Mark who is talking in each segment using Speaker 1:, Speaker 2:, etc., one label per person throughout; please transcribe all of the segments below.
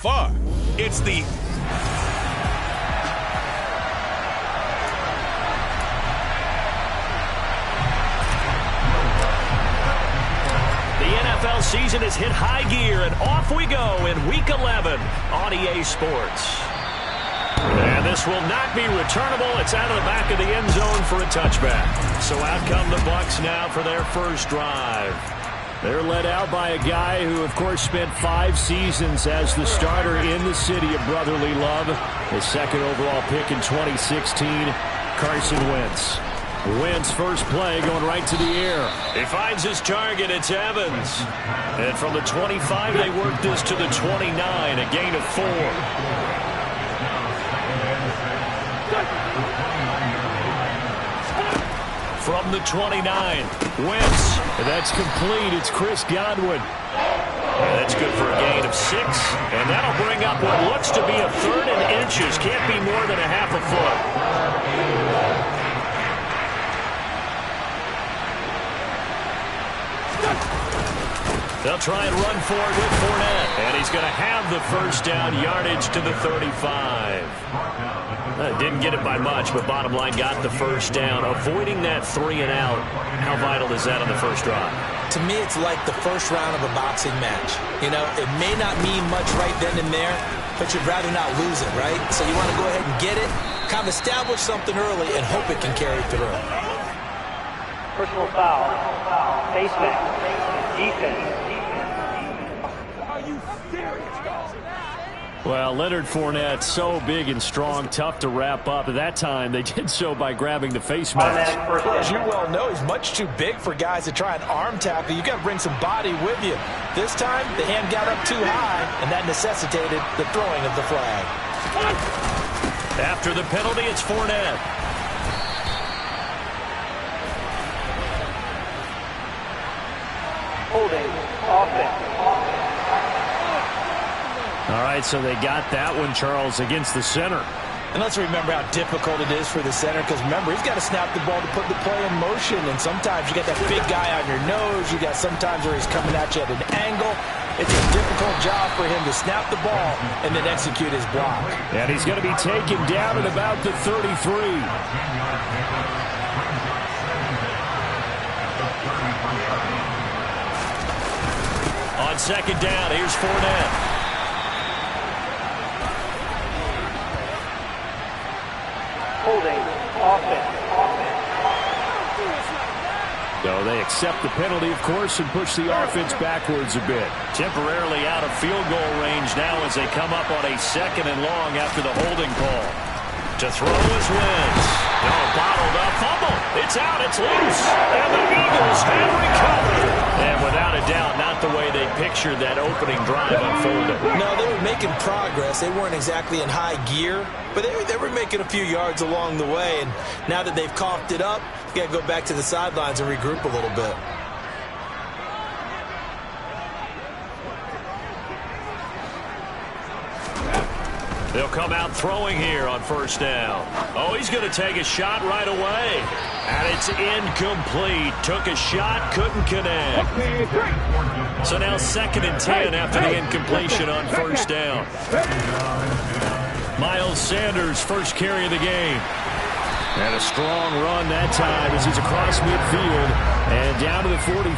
Speaker 1: Far. It's the
Speaker 2: NFL season has hit high gear, and off we go in Week 11 on EA Sports. And this will not be returnable. It's out of the back of the end zone for a touchback. So out come the Bucs now for their first drive. They're led out by a guy who, of course, spent 5 seasons as the starter in the city of brotherly love. His second overall pick in 2016, Carson Wentz. Wentz first play going right to the air. He finds his target. It's Evans. And from the 25, they work this to the 29, a gain of 4. From the 29, Wentz. That's complete. It's Chris Godwin. That's good for a gain of 6. And that'll bring up what looks to be a 3rd and inches. Can't be more than a half a foot. They'll try and run for it with Fournette. And he's going to have the first down, yardage to the 35. Didn't get it by much, but bottom line got the first down. Avoiding that 3 and out, how vital is that on the first drive?
Speaker 3: To me, it's like the first round of a boxing match. You know, it may not mean much right then and there, but you'd rather not lose it, right? So you want to go ahead and get it, kind of establish something early, and hope it can carry through.
Speaker 4: Personal foul, face mask, defense. Are you serious?
Speaker 2: Well, Leonard Fournette, so big and strong, tough to wrap up. At that time, they did so by grabbing the face mask.
Speaker 3: As you well know, he's much too big for guys to try and arm tackle. You got to bring some body with you. This time, the hand got up too high, and that necessitated the throwing of the flag.
Speaker 2: After the penalty, it's Fournette.
Speaker 4: Holding, offense.
Speaker 2: All right, so they got that one, Charles, against the center.
Speaker 3: And let's remember how difficult it is for the center, because remember, he's got to snap the ball to put the play in motion, and sometimes you got that big guy on your nose. You got sometimes where he's coming at you at an angle. It's a difficult job for him to snap the ball and then execute his block.
Speaker 2: And he's going to be taken down at about the 33. On second down, here's Fournette.
Speaker 4: Holding, offense.
Speaker 2: So they accept the penalty, of course, and push the offense backwards a bit. Temporarily out of field goal range now as they come up on a 2nd and long after the holding call. To throw is Wentz. No, bottled up, fumble. It's out, it's loose. And the Eagles have recovered. And without a doubt, not the way they pictured that opening drive unfolding.
Speaker 3: No, they were making progress. They weren't exactly in high gear, but they were making a few yards along the way. And now that they've coughed it up, you got to go back to the sidelines and regroup a little bit.
Speaker 2: They'll come out throwing here on first down. Oh, he's going to take a shot right away. And it's incomplete. Took a shot, couldn't connect. So now 2nd and 10 after the incompletion on first down. Miles Sanders, first carry of the game. And a strong run that time as he's across midfield and down to the 43.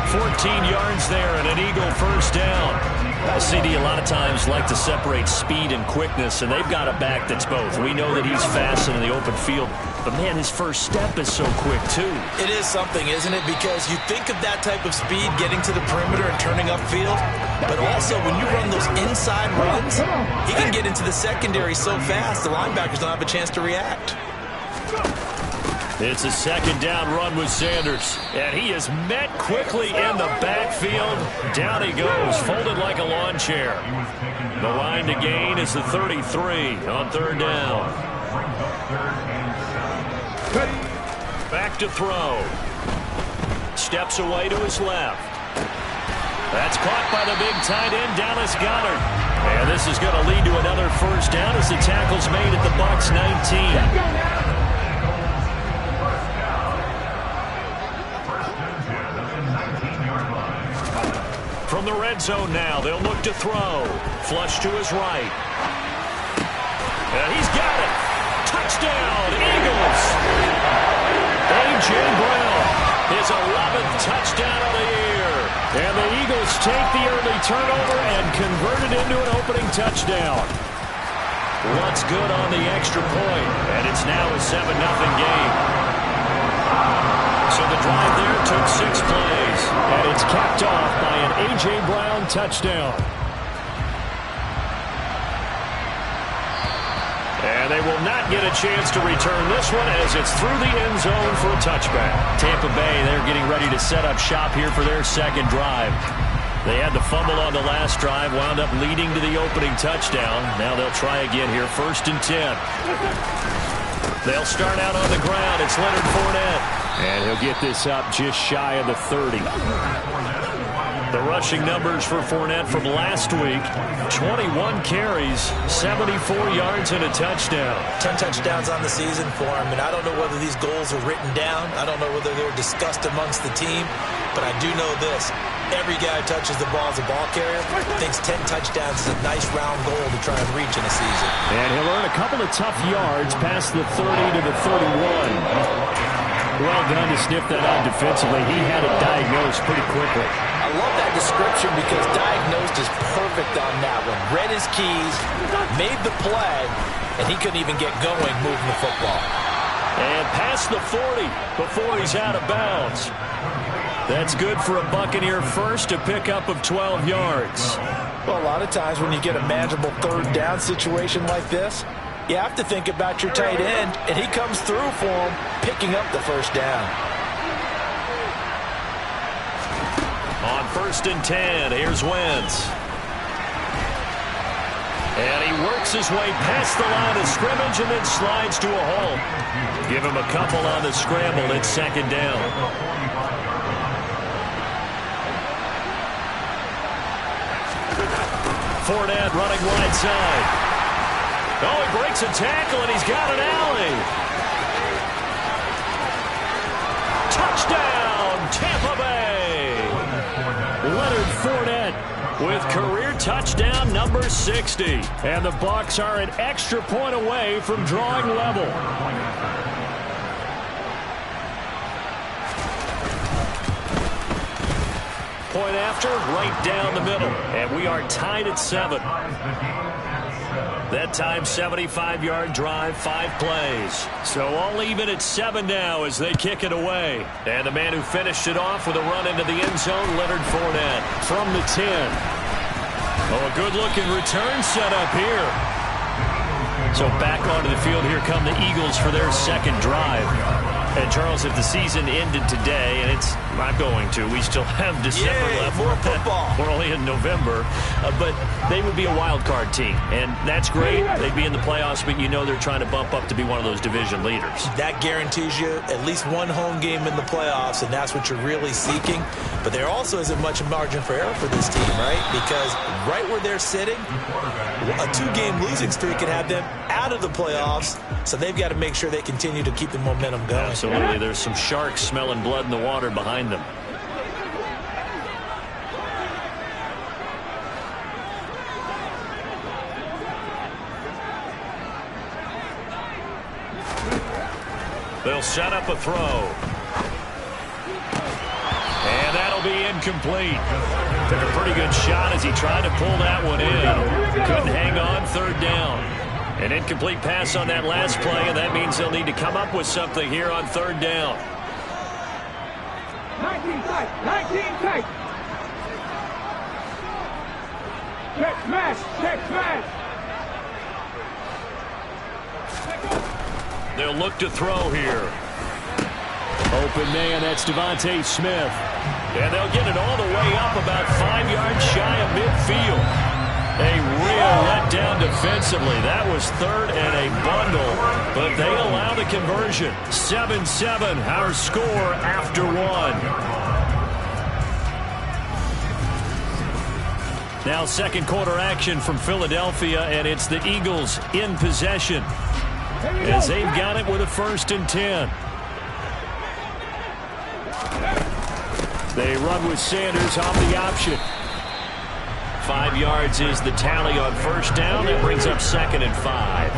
Speaker 2: 14 yards there and an Eagle first down. CD a lot of times like to separate speed and quickness, and they've got a back that's both. We know that he's fast in the open field, but man, his first step is so quick too.
Speaker 3: It is something, isn't it? Because you think of that type of speed getting to the perimeter and turning upfield, but also when you run those inside runs, he can get into the secondary so fast the linebackers don't have a chance to react.
Speaker 2: It's a 2nd down run with Sanders, and he is met quickly in the backfield. Down he goes, folded like a lawn chair. The line to gain is the 33 on 3rd down. Back to throw. Steps away to his left. That's caught by the big tight end, Dallas Goedert. And this is going to lead to another first down as the tackle's made at the Bucs 19. From From the red zone now, they'll look to throw. Flush to his right. And he's got it. Touchdown, Eagles. A.J. Brown, his 11th touchdown of the year. And the Eagles take the early turnover and convert it into an opening touchdown. What's good on the extra point, and it's now a 7-0 game. So the drive there took 6 plays, and it's capped off by an A.J. Brown touchdown. And they will not get a chance to return this one as it's through the end zone for a touchback. Tampa Bay, they're getting ready to set up shop here for their second drive. They had the fumble on the last drive, wound up leading to the opening touchdown. Now they'll try again here, 1st and 10. They'll start out on the ground. It's Leonard Fournette. And he'll get this up just shy of the 30. The rushing numbers for Fournette from last week, 21 carries, 74 yards and a touchdown.
Speaker 3: 10 touchdowns on the season for him, and I don't know whether these goals are written down. I don't know whether they're discussed amongst the team, but I do know this. Every guy who touches the ball as a ball carrier thinks 10 touchdowns is a nice round goal to try and reach in a season.
Speaker 2: And he'll earn a couple of tough yards past the 30 to the 31. Well done to sniff that out defensively. He had it diagnosed pretty quickly.
Speaker 3: I love that description because diagnosed is perfect on that one. Read his keys, made the play, and he couldn't even get going moving the football.
Speaker 2: And past the 40 before he's out of bounds. That's good for a Buccaneer first, a pickup of 12 yards.
Speaker 3: Well, a lot of times when you get a manageable 3rd down situation like this, you have to think about your tight end, and he comes through for him, picking up the 1st down.
Speaker 2: On 1st and 10, here's Wentz. And he works his way past the line of scrimmage and then slides to a halt. Give him a couple on the scramble. It's 2nd down. Fournette running wide side. Oh, he breaks a tackle, and he's got an alley. Touchdown, Tampa Bay. Leonard Fournette with career touchdown number 60. And the Bucs are an extra point away from drawing level. Point after, right down the middle. And we are tied at 7. That time, 75-yard drive, 5 plays. So all even at 7 now as they kick it away. And the man who finished it off with a run into the end zone, Leonard Fournette, from the 10. Oh, a good-looking return set up here. So back onto the field, here come the Eagles for their second drive. And, Charles, if the season ended today, and it's not going to, we still have December left.
Speaker 3: More football.
Speaker 2: We're only in November. But they would be a wild card team. And that's great. They'd be in the playoffs, but you know they're trying to bump up to be one of those division leaders.
Speaker 3: That guarantees you at least one home game in the playoffs, and that's what you're really seeking. But there also isn't much margin for error for this team, right? Because right where they're sitting, a 2-game losing streak can have them out of the playoffs, so they've got to make sure they continue to keep the momentum going.
Speaker 2: Absolutely. There's some sharks smelling blood in the water behind them. They'll set up a throw. And that'll be incomplete. Took a pretty good shot as he tried to pull that one in. Couldn't hang on, 3rd down. An incomplete pass on that last play, and that means they'll need to come up with something here on 3rd down.
Speaker 4: 19 tight, 19 tight. Check smash, check smash.
Speaker 2: They'll look to throw here. Open man, that's Devontae Smith. And they'll get it all the way up about 5 yards shy of midfield. A real letdown defensively. That was 3rd and a bundle, but they allow the conversion. 7-7, our score after 1. Now 2nd quarter action from Philadelphia, and it's the Eagles in possession as they've got it with a 1st and 10. They run with Sanders on the option. 5 yards is the tally on first down. That brings up 2nd and 5.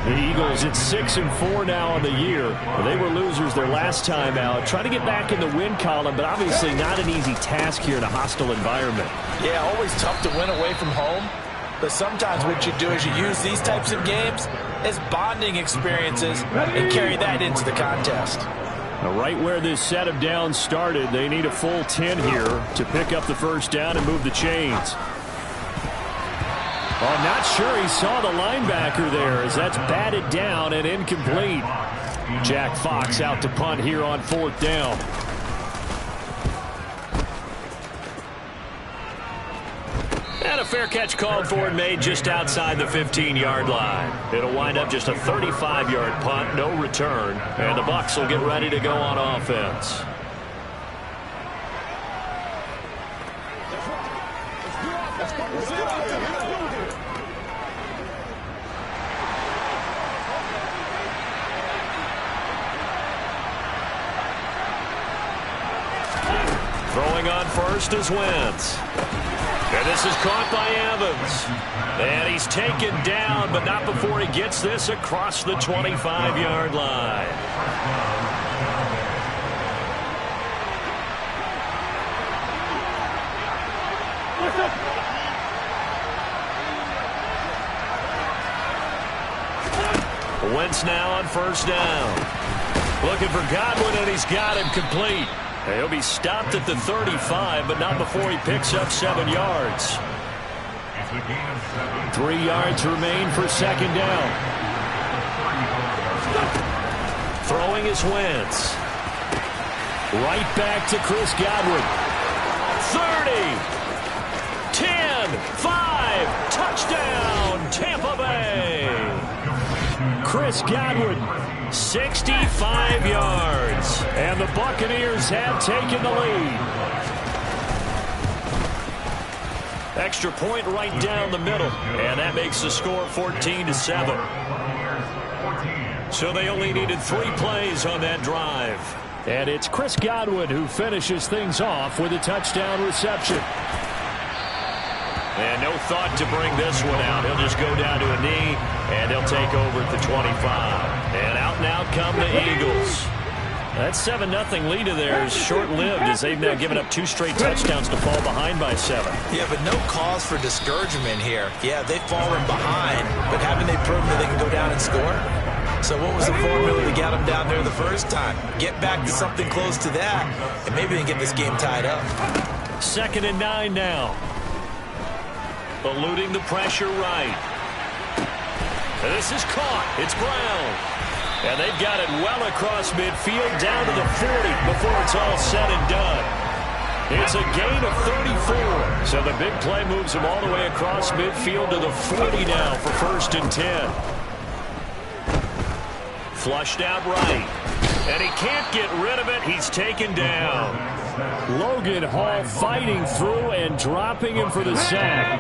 Speaker 1: The Eagles at 6-4 now on the year. They were losers their last time out. Trying to get back in the win column, but obviously not an easy task here in a hostile environment.
Speaker 3: Yeah, always tough to win away from home. But sometimes what you do is you use these types of games as bonding experiences and carry that into the contest.
Speaker 1: Now, right where this set of downs started, they need a full 10 here to pick up the first down and move the chains. Oh, not sure he saw the linebacker there as that's batted down and incomplete. Jack Fox out to punt here on 4th down.
Speaker 2: And a fair catch called for and made just outside the 15-yard line. It'll wind up just a 35-yard punt, no return, and the Bucs will get ready to go on offense. Throwing on first is Wentz. And this is caught by Evans. And he's taken down, but not before he gets this across the 25-yard line. Wentz now on first down. Looking for Godwin, and he's got him complete. He'll be stopped at the 35, but not before he picks up 7 yards.
Speaker 1: 3 yards remain for 2nd down.
Speaker 2: Throwing is Wentz.
Speaker 1: Right back to Chris Godwin.
Speaker 2: 30, 10, 5, touchdown, Tampa Bay.
Speaker 1: Chris Godwin,
Speaker 2: 65 yards.
Speaker 1: and the Buccaneers have taken the lead.
Speaker 2: Extra point right down the middle, and that makes the score 14-7. So they only needed 3 plays on that drive.
Speaker 1: And it's Chris Godwin who finishes things off with a touchdown reception.
Speaker 2: And no thought to bring this one out. He'll just go down to a knee, and they'll take over at the 25. And out come the Eagles. That 7-0 lead of theirs is short-lived as they've now given up 2 straight touchdowns to fall behind by 7.
Speaker 3: Yeah, but no cause for discouragement here. Yeah, they've fallen behind, but haven't they proven that they can go down and score? So what was the formula to get them down there the first time? Get back to something close to that, and maybe they can get this game tied up.
Speaker 2: 2nd and 9 now. Eluding the pressure right. And this is caught. It's Brown. And they've got it well across midfield down to the 40 before it's all said and done. It's a gain of 34. So the big play moves him all the way across midfield to the 40 now for 1st and 10. Flushed out right. And he can't get rid of it. He's taken down.
Speaker 1: Logan Hall fighting through and dropping him for the sack.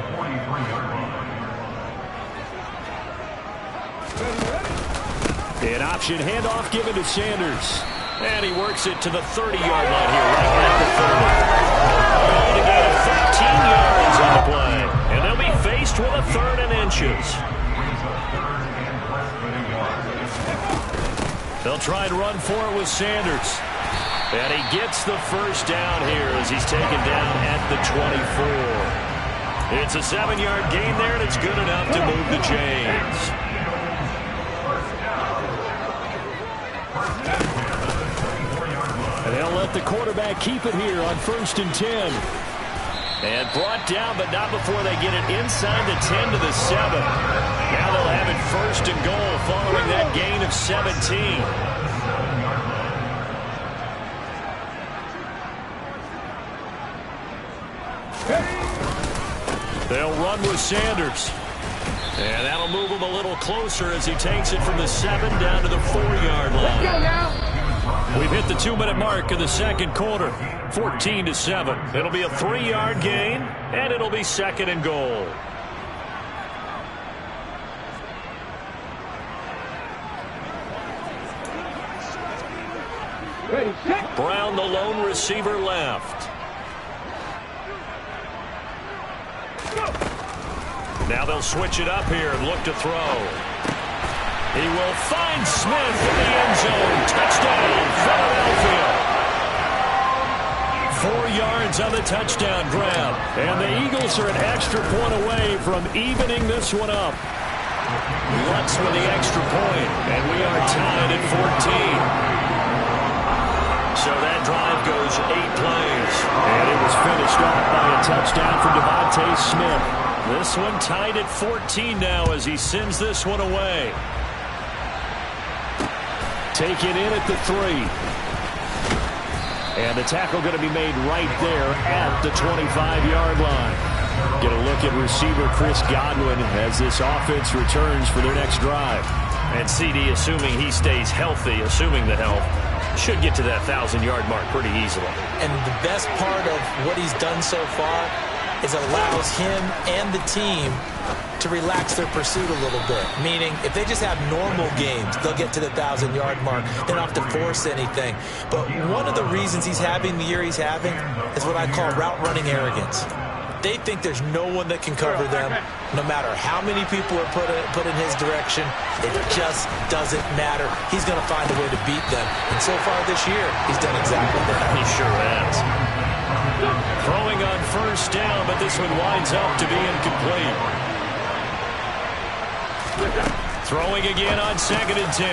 Speaker 1: An option handoff given to Sanders.
Speaker 2: And he works it to the 30-yard line here, right at the 30. All to gain of 13 yards on the play. And they'll be faced with a 3rd and inches. They'll try and run for it with Sanders. And he gets the first down here as he's taken down at the 24. It's a 7-yard gain there, and it's good enough to move the chains.
Speaker 1: And they'll let the quarterback keep it here on 1st and 10.
Speaker 2: And brought down, but not before they get it inside the 10 to the 7. Now they'll have it 1st and goal following that gain of 17. They'll run with Sanders. And that'll move him a little closer as he takes it from the 7 down to the 4-yard line.
Speaker 4: Let's go now.
Speaker 2: We've hit the 2-minute mark of the 2nd quarter. 14-7. It'll be a 3-yard gain, and it'll be 2nd and goal.
Speaker 4: Ready, set.
Speaker 2: Brown, the lone receiver, left. Now they'll switch it up here and look to throw. He will find Smith in the end zone. Touchdown, Philadelphia. 4 yards on the touchdown grab.
Speaker 1: And the Eagles are an extra point away from evening this one up.
Speaker 2: Lutz with the extra point, and we are tied at 14. So that drive goes 8 plays.
Speaker 1: And it was finished off by a touchdown for Devontae Smith.
Speaker 2: This one tied at 14 now as he sends this one away.
Speaker 1: Taken in at the 3. And the tackle going to be made right there at the 25-yard line. Get a look at receiver Chris Godwin as this offense returns for their next drive.
Speaker 2: And CD, assuming he stays healthy, assuming the health, should get to that 1,000-yard mark pretty easily.
Speaker 3: And the best part of what he's done so far is allows him and the team to relax their pursuit a little bit. Meaning, if they just have normal games, they'll get to the 1,000-yard mark. They don't have to force anything. But one of the reasons he's having the year he's having is what I call route running arrogance. They think there's no one that can cover them. No matter how many people are put in his direction, it just doesn't matter. He's going to find a way to beat them. And so far this year, he's done exactly that.
Speaker 2: He sure has. Throwing on first down, but this one winds up to be incomplete. Throwing again on 2nd and 10.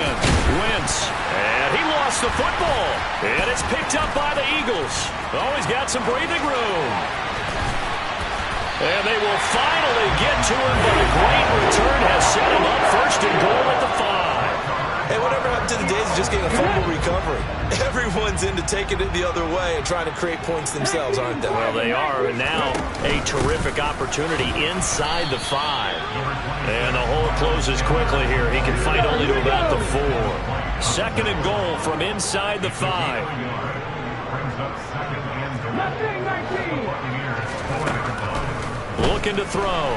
Speaker 2: Wentz. And he lost the football. And it's picked up by the Eagles. Oh, he's got some breathing room. And they will finally get to him, but a great return has set him up 1st and goal at the 5.
Speaker 3: Hey, whatever happened to the days of just getting a fumble recovery? Everyone's into taking it the other way and trying to create points themselves, aren't they?
Speaker 2: Well, they are, and now a terrific opportunity inside the 5. And the hole closes quickly here. He can fight only to about the 4. 2nd and goal from inside the 5. Looking to throw.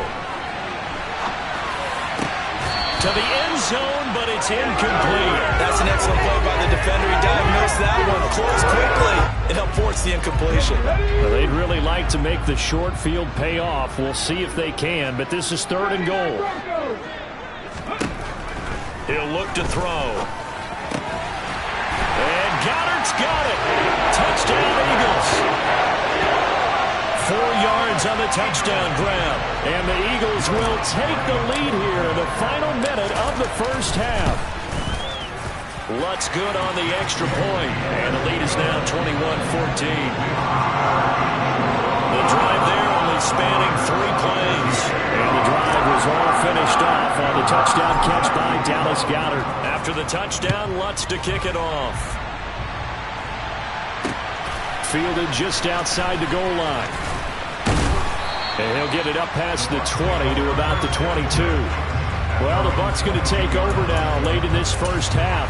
Speaker 2: To the end zone, but it's incomplete.
Speaker 3: That's an excellent play by the defender. He diagnosed that one, closed quickly, and helped force the incompletion.
Speaker 1: Well, they'd really like to make the short field pay off. We'll see if they can, but this is 3rd and goal.
Speaker 2: He'll look to throw. And Goddard's got it. Touchdown, Eagles. 4 yards on the touchdown grab. And the Eagles will take the lead here in the final minute of the first half. Lutz good on the extra point. And the lead is now 21-14. The drive there only spanning 3 plays.
Speaker 1: And the drive was all finished off on the touchdown catch by Dallas Goedert.
Speaker 2: After the touchdown, Lutz to kick it off.
Speaker 1: Fielded just outside the goal line. And he'll get it up past the 20 to about the 22. Well, the Bucs going to take over now late in this first half.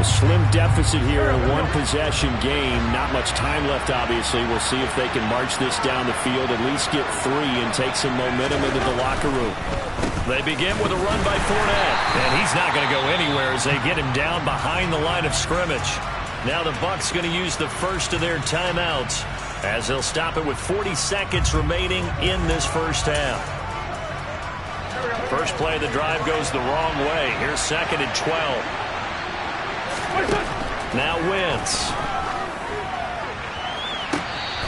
Speaker 1: A slim deficit here in a one-possession game. Not much time left, obviously. We'll see if they can march this down the field, at least get 3 and take some momentum into the locker room.
Speaker 2: They begin with a run by Fournette. And he's not going to go anywhere as they get him down behind the line of scrimmage. Now the Bucs going to use the first of their timeouts as they'll stop it with 40 seconds remaining in this first half. First play of the drive goes the wrong way. Here's 2nd and 12. Now Wentz.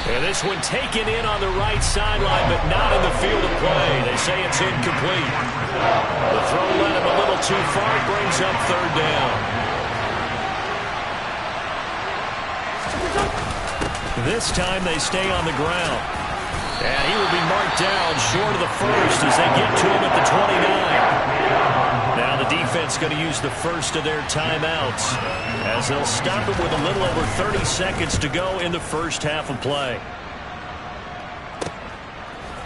Speaker 2: And this one taken in on the right sideline, but not in the field of play. They say it's incomplete. The throw led him a little too far. It brings up 3rd down. This time they stay on the ground. And he will be marked down short of the first as they get to him at the 29. Now the defense going to use the first of their timeouts as they'll stop it with a little over 30 seconds to go in the first half of play.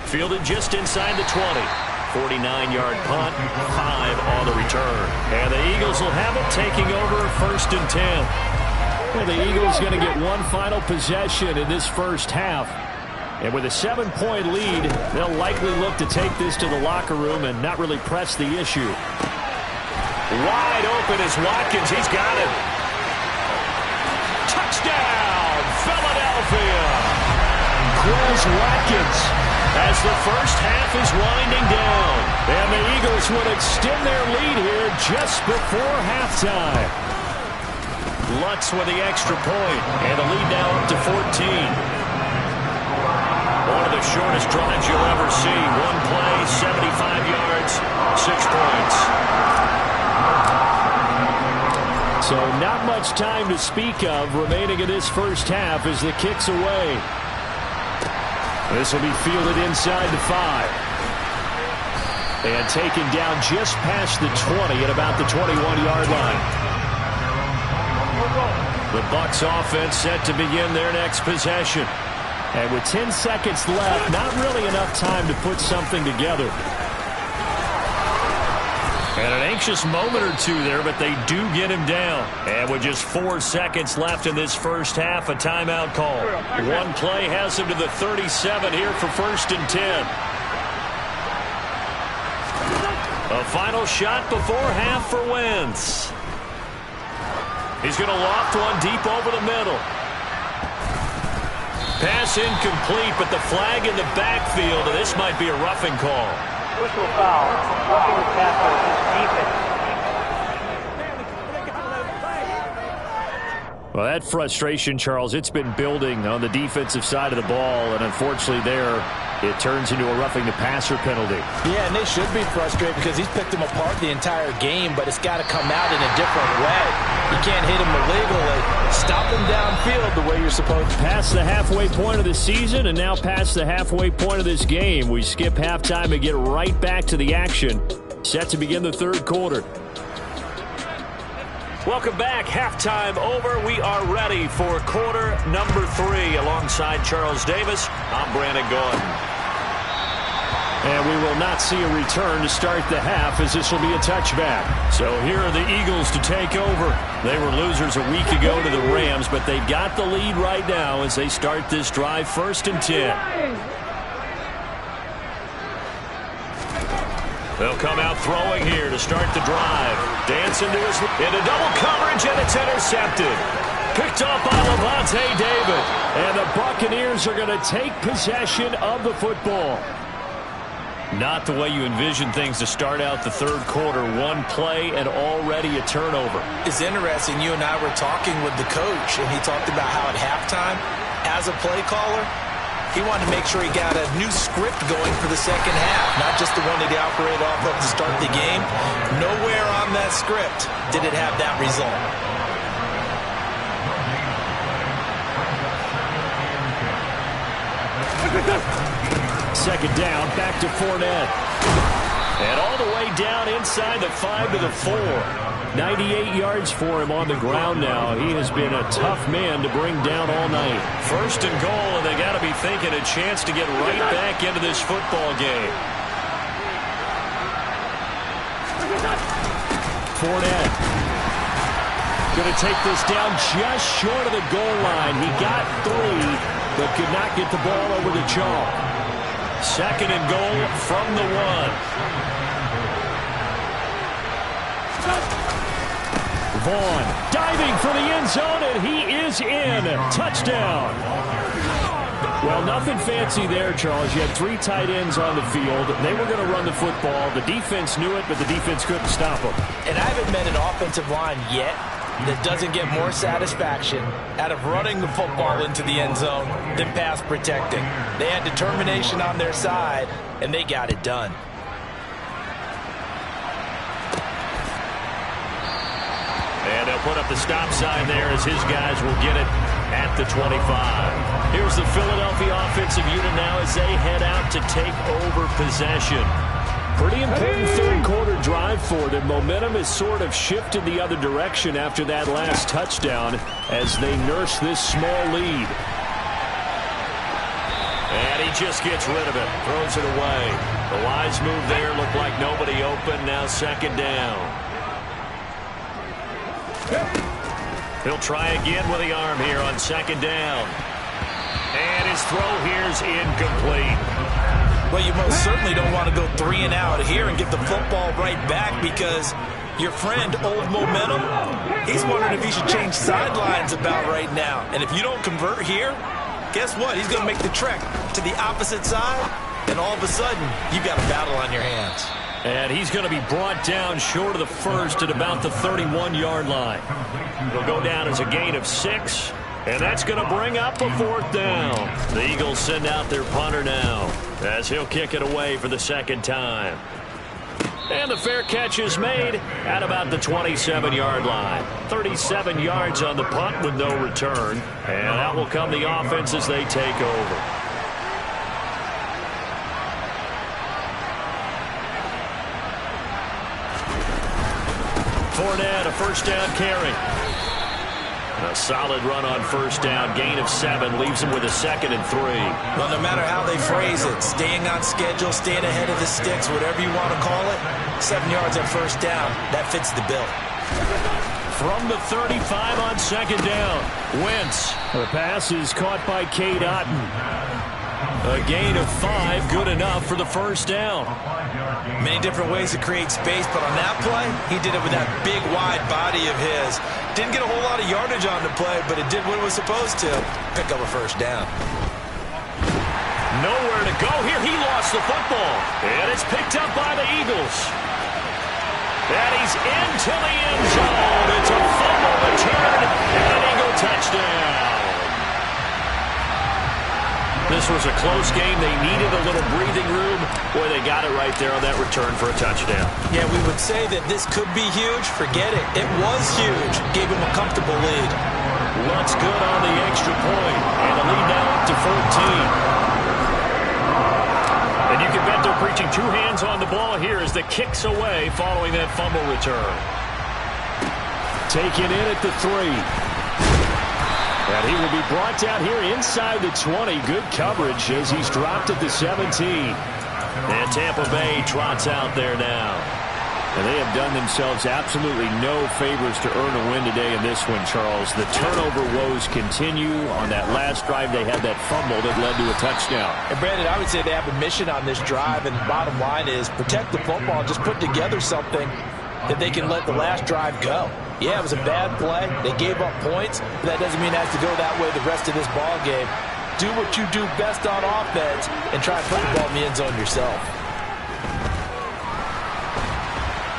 Speaker 2: Fielded just inside the 20. 49-yard punt, 5 on the return. And the Eagles will have it taking over 1st and 10.
Speaker 1: Well, the Eagles going to get one final possession in this first half. And with a 7-point lead, they'll likely look to take this to the locker room and not really press the issue.
Speaker 2: Wide open is Watkins. He's got it. Touchdown, Philadelphia.
Speaker 1: Quez Watkins
Speaker 2: as the first half is winding down.
Speaker 1: And the Eagles would extend their lead here just before halftime.
Speaker 2: Lutz with the extra point, and the lead now up to 14. One of the shortest drives you'll ever see. One play, 75 yards, 6 points.
Speaker 1: So not much time to speak of remaining in this first half as the kick's away. This will be fielded inside the 5. And taken down just past the 20 at about the 21-yard line.
Speaker 2: The Bucs offense set to begin their next possession.
Speaker 1: And with 10 seconds left, not really enough time to put something together.
Speaker 2: And an anxious moment or two there, but they do get him down. And with just 4 seconds left in this first half, a timeout call. One play has him to the 37 here for 1st and 10. A final shot before half for Wentz. He's going to loft one deep over the middle. Pass incomplete, but the flag in the backfield, and this might be a roughing call.
Speaker 5: Personal foul, roughing the tackle, defense.
Speaker 1: Well, that frustration, Charles, it's been building on the defensive side of the ball, and unfortunately there, it turns into a roughing the passer penalty.
Speaker 3: Yeah, and they should be frustrated because he's picked them apart the entire game, but it's got to come out in a different way. You can't hit him illegally. Stop him downfield the way you're supposed to.
Speaker 1: Past the halfway point of the season and now past the halfway point of this game. We skip halftime and get right back to the action. Set to begin the third quarter.
Speaker 2: Welcome back. Halftime over. We are ready for quarter number 3. Alongside Charles Davis, I'm Brandon Gaudin.
Speaker 1: And we will not see a return to start the half as this will be a touchback.
Speaker 2: So here are the Eagles to take over. They were losers a week ago to the Rams, but they've got the lead right now as they start this drive 1st and 10. They'll come out throwing here to start the drive. Dance into double coverage, and it's intercepted. Picked up by Levante David.
Speaker 1: And the Buccaneers are going to take possession of the football.
Speaker 2: Not the way you envision things to start out the third quarter. One play and already a turnover.
Speaker 3: It's interesting. You and I were talking with the coach, and he talked about how at halftime, as a play caller, he wanted to make sure he got a new script going for the second half, not just the one that he operated off of to start the game. Nowhere on that script did it have that result.
Speaker 1: Second down, back to Fournette. And all the way down inside the 5 to the 4. 98 yards for him on the ground now. He has been a tough man to bring down all night.
Speaker 2: 1st and goal, and they got to be thinking a chance to get right back into this football game.
Speaker 1: Fournette going to take this down just short of the goal line. He got 3, but could not get the ball over the chalk.
Speaker 2: 2nd and goal from the 1.
Speaker 1: Vaughn diving for the end zone, and he is in. Touchdown. Well, nothing fancy there, Charles. You had 3 tight ends on the field. They were going to run the football. The defense knew it, but the defense couldn't stop them.
Speaker 3: And I haven't met an offensive line yet that doesn't get more satisfaction out of running the football into the end zone than pass protecting. They had determination on their side, and they got it done.
Speaker 2: And they'll put up the stop sign there as his guys will get it at the 25. Here's the Philadelphia offensive unit now as they head out to take over possession.
Speaker 1: Pretty important third quarter drive for them. Momentum has sort of shifted the other direction after that last touchdown as they nurse this small lead.
Speaker 2: And he just gets rid of it, throws it away. The wise move there, looked like nobody open, now 2nd down. He'll try again with the arm here on 2nd down. And his throw here's incomplete.
Speaker 3: Well, you most certainly don't want to go 3 and out here and get the football right back because your friend, Old Momentum, he's wondering if he should change sidelines about right now. And if you don't convert here, guess what? He's going to make the trek to the opposite side and all of a sudden, you've got a battle on your hands.
Speaker 2: And he's going to be brought down short of the first at about the 31-yard line. It'll go down as a gain of 6, and that's going to bring up a 4th down. The Eagles send out their punter now as he'll kick it away for the 2nd time. And the fair catch is made at about the 27-yard line. 37 yards on the punt with no return. And out will come the offense as they take over. Fournette, a 1st down carry. A solid run on 1st down. Gain of 7 leaves him with a 2nd and 3.
Speaker 3: Well, no matter how they phrase it, staying on schedule, staying ahead of the sticks, whatever you want to call it, 7 yards on 1st down, that fits the bill.
Speaker 2: From the 35 on 2nd down, Wentz. The pass is caught by Cade Otton. A gain of 5, good enough for the 1st down.
Speaker 3: Many different ways to create space, but on that play, he did it with that big, wide body of his. Didn't get a whole lot of yardage on the play, but it did what it was supposed to. Pick up a 1st down.
Speaker 2: Nowhere to go here. He lost the football. And it's picked up by the Eagles. And he's into the end zone. It's a fumble return and an Eagle touchdown. This was a close game. They needed a little breathing room. Boy, they got it right there on that return for a touchdown.
Speaker 3: Yeah, we would say that this could be huge. Forget it. It was huge. Gave him a comfortable lead.
Speaker 2: Looks good on the extra point. And the lead now up to 14. And you can bet they're preaching 2 hands on the ball here as the kick's away following that fumble return. Taken in at the 3. And he will be brought down here inside the 20. Good coverage as he's dropped at the 17. And Tampa Bay trots out there now. And they have done themselves absolutely no favors to earn a win today in this one, Charles. The turnover woes continue. On that last drive, they had that fumble that led to a touchdown.
Speaker 3: And, Brandon, I would say they have a mission on this drive, and the bottom line is protect the football. Just put together something that they can let the last drive go. Yeah, it was a bad play. They gave up points, but that doesn't mean it has to go that way the rest of this ball game. Do what you do best on offense and try and put the ball in the end zone yourself.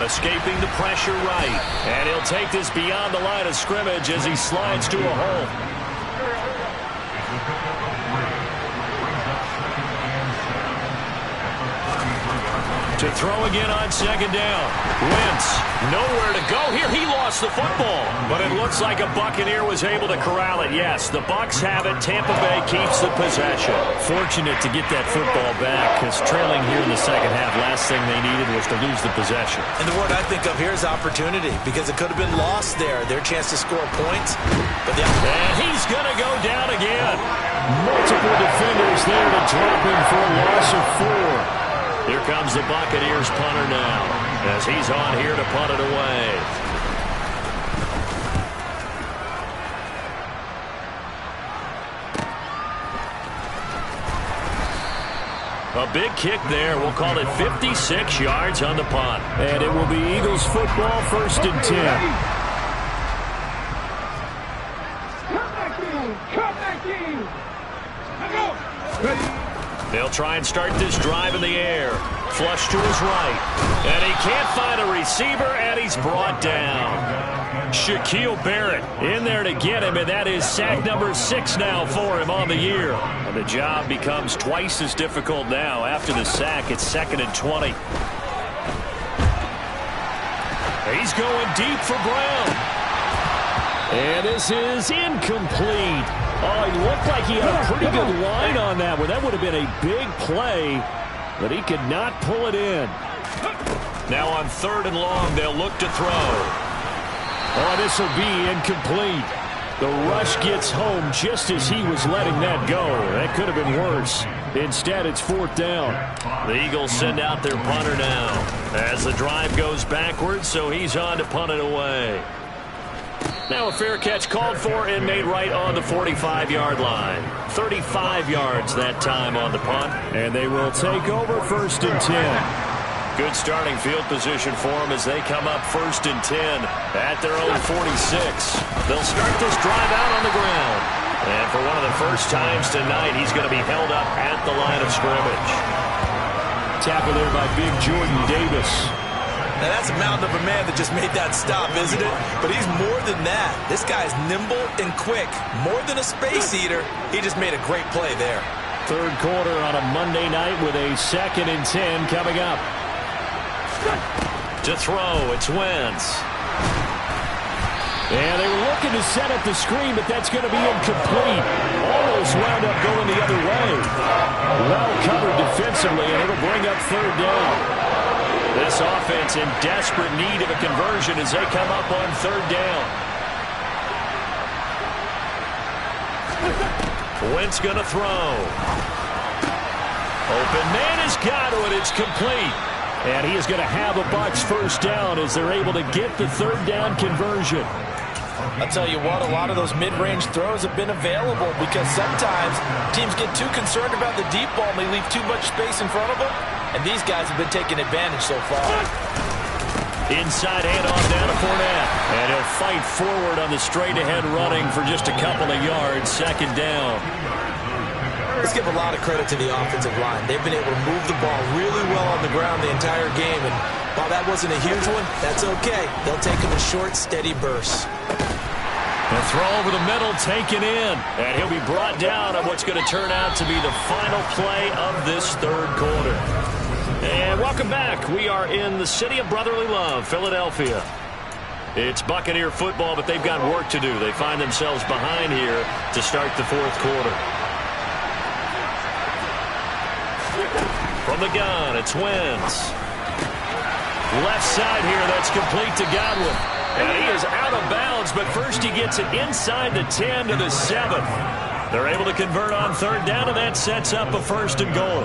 Speaker 2: Escaping the pressure right. And he'll take this beyond the line of scrimmage as he slides to a hole. To throw again on 2nd down. Wentz, nowhere to go here. He lost the football. But it looks like a Buccaneer was able to corral it. Yes, the Bucs have it. Tampa Bay keeps the possession. Fortunate to get that football back because trailing here in the 2nd half, last thing they needed was to lose the possession.
Speaker 3: And the word I think of here is opportunity because it could have been lost there. Their chance to score points. But
Speaker 2: and he's going to go down again. Multiple defenders there to drop him for a loss of 4. Here comes the Buccaneers punter now as he's on here to punt it away. A big kick there. We'll call it 56 yards on the punt. And it will be Eagles football, 1st and 10.
Speaker 4: Come back in!
Speaker 2: They'll try and start this drive in the air. Flush to his right. And he can't find a receiver, and he's brought down. Shaquille Barrett in there to get him, and that is sack number 6 now for him on the year. And the job becomes twice as difficult now. After the sack, it's 2nd and 20. He's going deep for Brown. And this is incomplete. Oh, he looked like he had a pretty good line on that one. That would have been a big play, but he could not pull it in. Now on 3rd and long, they'll look to throw. Oh, this will be incomplete. The rush gets home just as he was letting that go. That could have been worse. Instead, it's 4th down. The Eagles send out their punter now as the drive goes backwards, so he's on to punt it away. Now a fair catch called for and made right on the 45-yard line. 35 yards that time on the punt. And they will take over 1st and 10. Good starting field position for them as they come up 1st and 10 at their own 46. They'll start this drive out on the ground. And for one of the first times tonight, he's going to be held up at the line of scrimmage.
Speaker 1: Tackle there by big Jordan Davis.
Speaker 3: Now, that's a mountain of a man that just made that stop, isn't it? But he's more than that. This guy's nimble and quick. More than a space eater. He just made a great play there.
Speaker 1: Third quarter on a Monday night with a 2nd and 10 coming up.
Speaker 2: To throw, it's Wentz.
Speaker 1: And they were looking to set up the screen, but that's going to be incomplete. Almost wound up going the other way. Well covered defensively, and it'll bring up 3rd down. This offense in desperate need of a conversion as they come up on 3rd down. Wentz going to throw. Open man has got it. It's complete. And he is going to have a Bucs 1st down as they're able to get the 3rd down conversion.
Speaker 3: I'll tell you what, a lot of those mid-range throws have been available because sometimes teams get too concerned about the deep ball and they leave too much space in front of them. And these guys have been taking advantage so far.
Speaker 2: Inside handoff down to Fournette.
Speaker 1: And he'll fight forward on the straight-ahead running for just a couple of yards. 2nd down.
Speaker 3: Let's give a lot of credit to the offensive line. They've been able to move the ball really well on the ground the entire game. And while that wasn't a huge one, that's okay. They'll take them in short, steady bursts.
Speaker 1: The throw over the middle taken in. And he'll be brought down on what's going to turn out to be the final play of this 3rd quarter.
Speaker 2: And welcome back. We are in the city of brotherly love, Philadelphia. It's Buccaneer football, but they've got work to do. They find themselves behind here to start the 4th quarter. From the gun, it's Wentz. Left side here, that's complete to Godwin. And he is out of bounds, but first he gets it inside the 10 to the 7. They're able to convert on 3rd down, and that sets up a 1st and goal.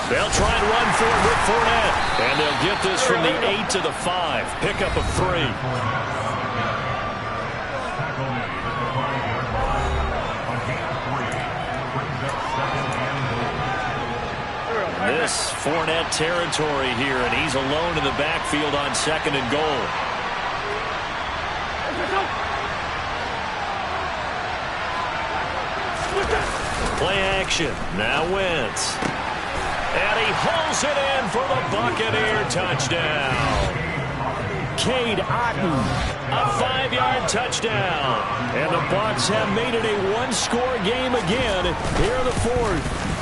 Speaker 2: They'll try and run for it with Fournette. And they'll get this from the 8 to the 5. Pickup of 3. This Fournette territory here, and he's alone in the backfield on 2nd and goal. Play action. Now Wentz. And he hauls it in for the Buccaneer touchdown. Cade Otton, a 5-yard touchdown. And the Bucs have made it a 1-score game again here in the 4th.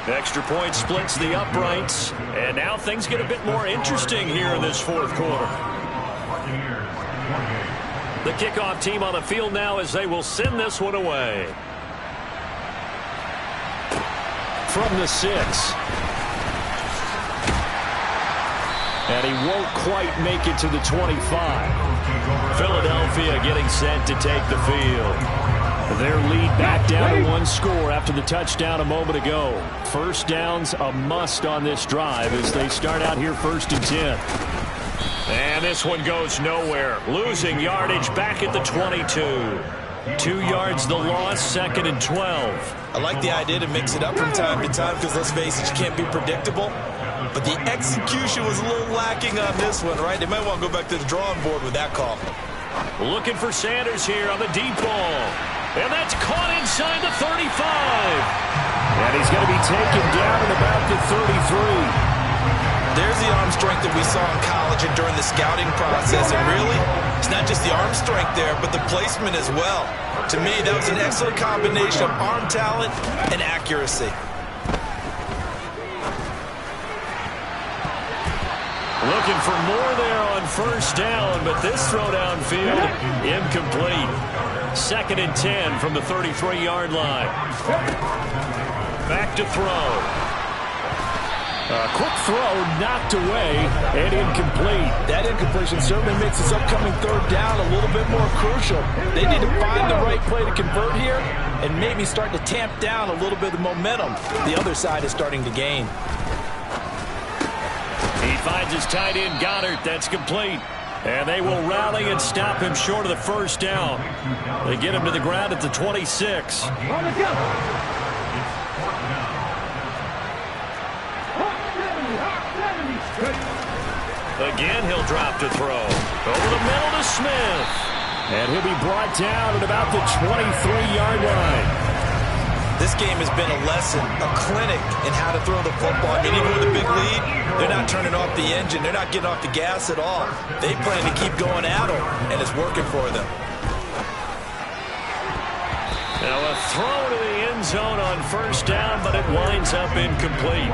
Speaker 2: Extra point splits the uprights, and now things get a bit more interesting here in this 4th quarter. The kickoff team on the field now as they will send this one away.
Speaker 1: From the 6. And he won't quite make it to the 25.
Speaker 2: Philadelphia getting set to take the field.
Speaker 1: Their lead back down to 1 score after the touchdown a moment ago. 1st downs a must on this drive as they start out here 1st and 10.
Speaker 2: And this one goes nowhere. Losing yardage back at the 22.
Speaker 1: 2 yards the loss, 2nd and 12.
Speaker 3: I like the idea to mix it up from time to time because, let's face it, you can't be predictable. But the execution was a little lacking on this one, right? They might want to go back to the drawing board with that call.
Speaker 2: Looking for Sanders here on the deep ball. And that's caught inside the 35.
Speaker 1: And he's going to be taken down at about the 33.
Speaker 3: There's the arm strength that we saw in college and during the scouting process. And really, it's not just the arm strength there, but the placement as well. To me, that was an excellent combination of arm talent and accuracy.
Speaker 2: Looking for more there on 1st down, but this throw downfield, incomplete. 2nd and 10 from the 33-yard line. Back to throw.
Speaker 1: A quick throw knocked away and incomplete.
Speaker 3: That incompletion certainly makes this upcoming 3rd down a little bit more crucial. They need to find the right play to convert here and maybe start to tamp down a little bit of momentum the other side is starting to gain.
Speaker 2: He finds his tight end, Goddard. That's complete. And they will rally and stop him short of the 1st down. They get him to the ground at the 26. Again, he'll drop to throw. Over the middle to Smith.
Speaker 1: And he'll be brought down at about the 23-yard line.
Speaker 3: This game has been a lesson, a clinic in how to throw the football. I mean, even with a big lead, they're not turning off the engine. They're not getting off the gas at all. They plan to keep going at them, and it's working for them.
Speaker 2: Now a throw to the end zone on first down, but it winds up incomplete.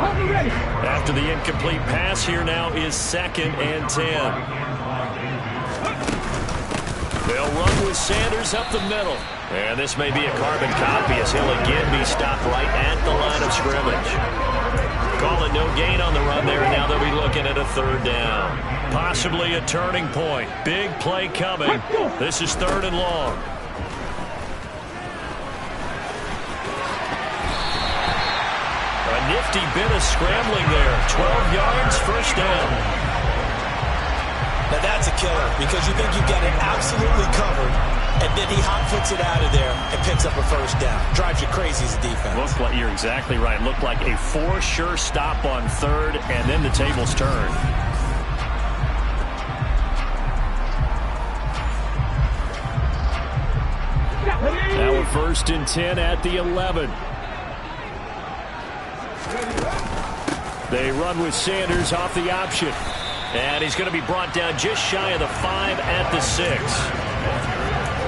Speaker 2: After the incomplete pass, here now is 2nd and 10. They'll run with Sanders up the middle. And this may be a carbon copy as he'll again be stopped right at the line of scrimmage. Calling no gain on the run there, and now they'll be looking at a 3rd down. Possibly a turning point. Big play coming. This is 3rd and long. A nifty bit of scrambling there. 12 yards, first down.
Speaker 3: Now that's a killer because you think you've got it absolutely covered, and then he hot-foots it out of there and picks up a first down. Drives you crazy as a defense.
Speaker 1: Looks like you're exactly right. Looked like a for-sure stop on 3rd, and then the tables turn. Now we're 1st and 10 at the 11. They run with Sanders off the option.
Speaker 2: And he's going to be brought down just shy of the 5 at the 6.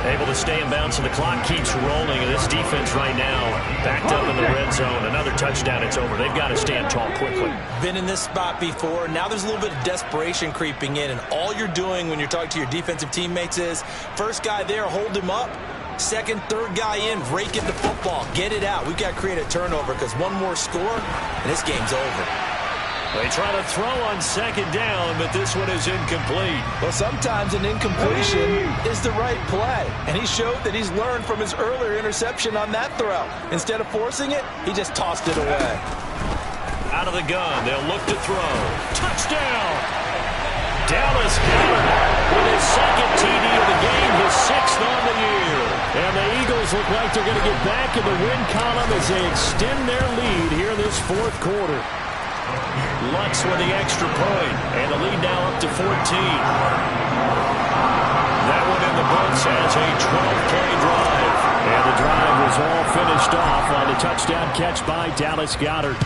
Speaker 2: Able to stay in bounds, so the clock keeps rolling. And this defense right now backed up in the red zone. Another touchdown, it's over. They've got to stand tall quickly.
Speaker 3: Been in this spot before. Now there's a little bit of desperation creeping in. And all you're doing when you're talking to your defensive teammates is, first guy there, hold him up. 2nd, 3rd guy in, rake in the football. Get it out. We've got to create a turnover because one more score, and this game's over.
Speaker 2: They try to throw on 2nd down, but this one is incomplete.
Speaker 3: Well, sometimes an incompletion is the right play. And he showed that he's learned from his earlier interception on that throw. Instead of forcing it, he just tossed it away.
Speaker 2: Out of the gun, they'll look to throw. Touchdown! Dallas Goedert with his 2nd TD of the game, his 6th on the year.
Speaker 1: And the Eagles look like they're going to get back in the win column as they extend their lead here in this 4th quarter.
Speaker 2: Lutz with the extra point, and the lead now up to 14. That one in the books as a 12-play drive.
Speaker 1: And the drive was all finished off on the touchdown catch by Dallas Goedert.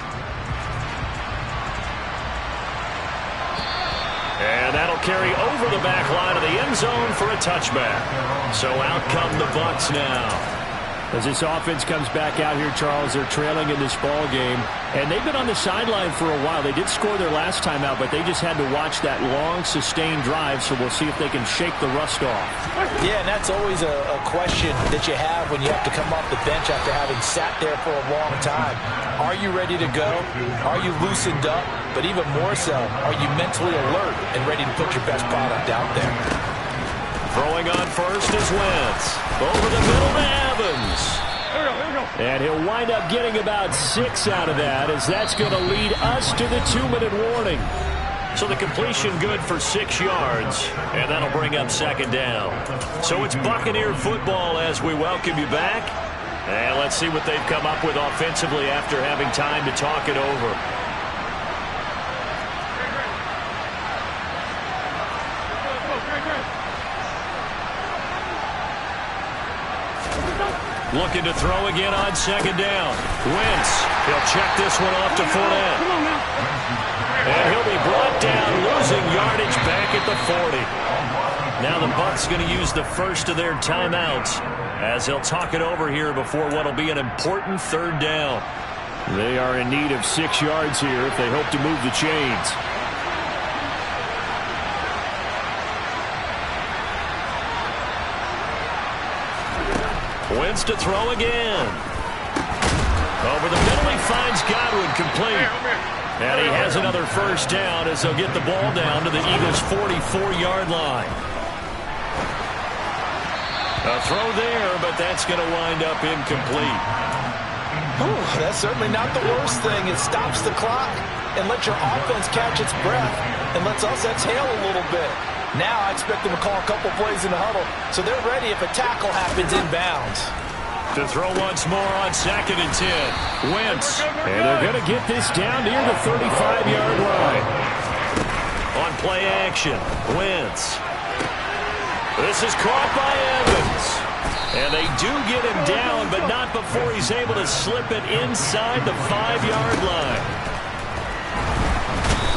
Speaker 2: And that'll carry over the back line of the end zone for a touchback. So out come the Bucs now.
Speaker 1: As this offense comes back out here, Charles, they're trailing in this ball game. And they've been on the sideline for a while. They did score their last time out, but they just had to watch that long, sustained drive, so we'll see if they can shake the rust off.
Speaker 3: Yeah, and that's always a question that you have when you have to come off the bench after having sat there for a long time. Are you ready to go? Are you loosened up? But even more so, are you mentally alert and ready to put your best product out there?
Speaker 2: Throwing on first is Wentz. Over the middle to Evans.
Speaker 1: And he'll wind up getting about 6 out of that, as that's going to lead us to the 2-minute warning.
Speaker 2: So the completion good for 6 yards, and that'll bring up 2nd down. So it's Buccaneer football as we welcome you back. And let's see what they've come up with offensively after having time to talk it over. Looking to throw again on 2nd down. Wentz, he'll check this one off to Fournette. And he'll be brought down, losing yardage back at the 40. Now the Bucs going to use the first of their timeouts as they'll talk it over here before what will be an important 3rd down.
Speaker 1: They are in need of 6 yards here if they hope to move the chains.
Speaker 2: Wentz to throw again. Over the middle, he finds Godwin complete. And he has another first down as they'll get the ball down to the Eagles' 44-yard line. A throw there, but that's going to wind up incomplete.
Speaker 3: Ooh, that's certainly not the worst thing. It stops the clock and lets your offense catch its breath and lets us exhale a little bit. Now I expect them to call a couple plays in the huddle, so they're ready if a tackle happens inbounds.
Speaker 2: To throw once more on 2nd and 10. Wentz.
Speaker 1: And they're going to get this down near the 35-yard line.
Speaker 2: On play action, Wentz. This is caught by Evans. And they do get him down, but not before he's able to slip it inside the 5-yard line.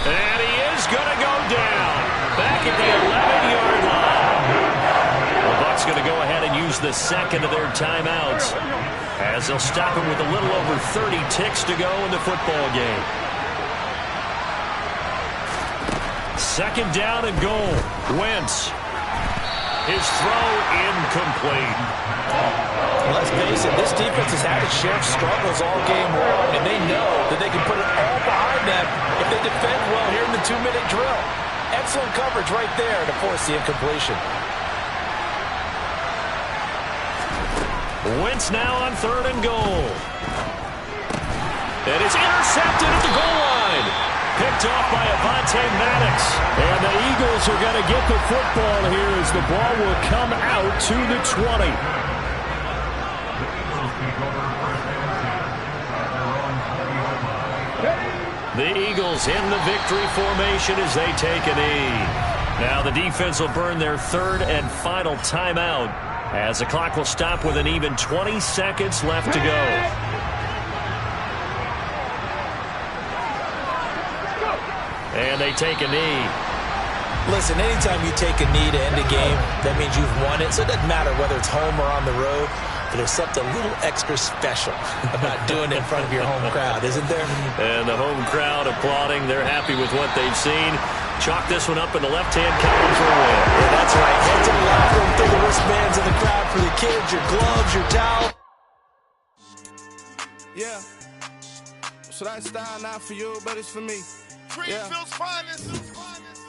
Speaker 2: And he is going to go down. Back at the 11-yard line. The Bucs going to go ahead and use the second of their timeouts, as they'll stop him with a little over 30 ticks to go in the football game. Second down and goal. Wentz. His throw incomplete.
Speaker 3: Let's face it, this defense has had its share of struggles all game long, and they know that they can put it all behind them if they defend well here in the 2-minute drill. Excellent coverage right there to force the incompletion.
Speaker 2: Wentz now on 3rd and goal. And it's intercepted at the goal line. Picked off by Avonte Maddox. And the Eagles are going to get the football here as the ball will come out to the 20. The Eagles in the victory formation as they take a knee. Now the defense will burn their 3rd and final timeout as the clock will stop with an even 20 seconds left to go. And they take a knee.
Speaker 3: Listen, anytime you take a knee to end a game, that means you've won it. So it doesn't matter whether it's home or on the road. But there's something a little extra special about doing it in front of your home crowd, isn't there?
Speaker 2: And the home crowd applauding. They're happy with what they've seen. Chalk this one up in the left-hand column for a win.
Speaker 3: Yeah, that's right. Head to the locker room, throw the wristbands in the crowd for the kids, your gloves, your towel.
Speaker 6: Yeah. So that style not for you, but it's for me.
Speaker 7: Greenfield's finest.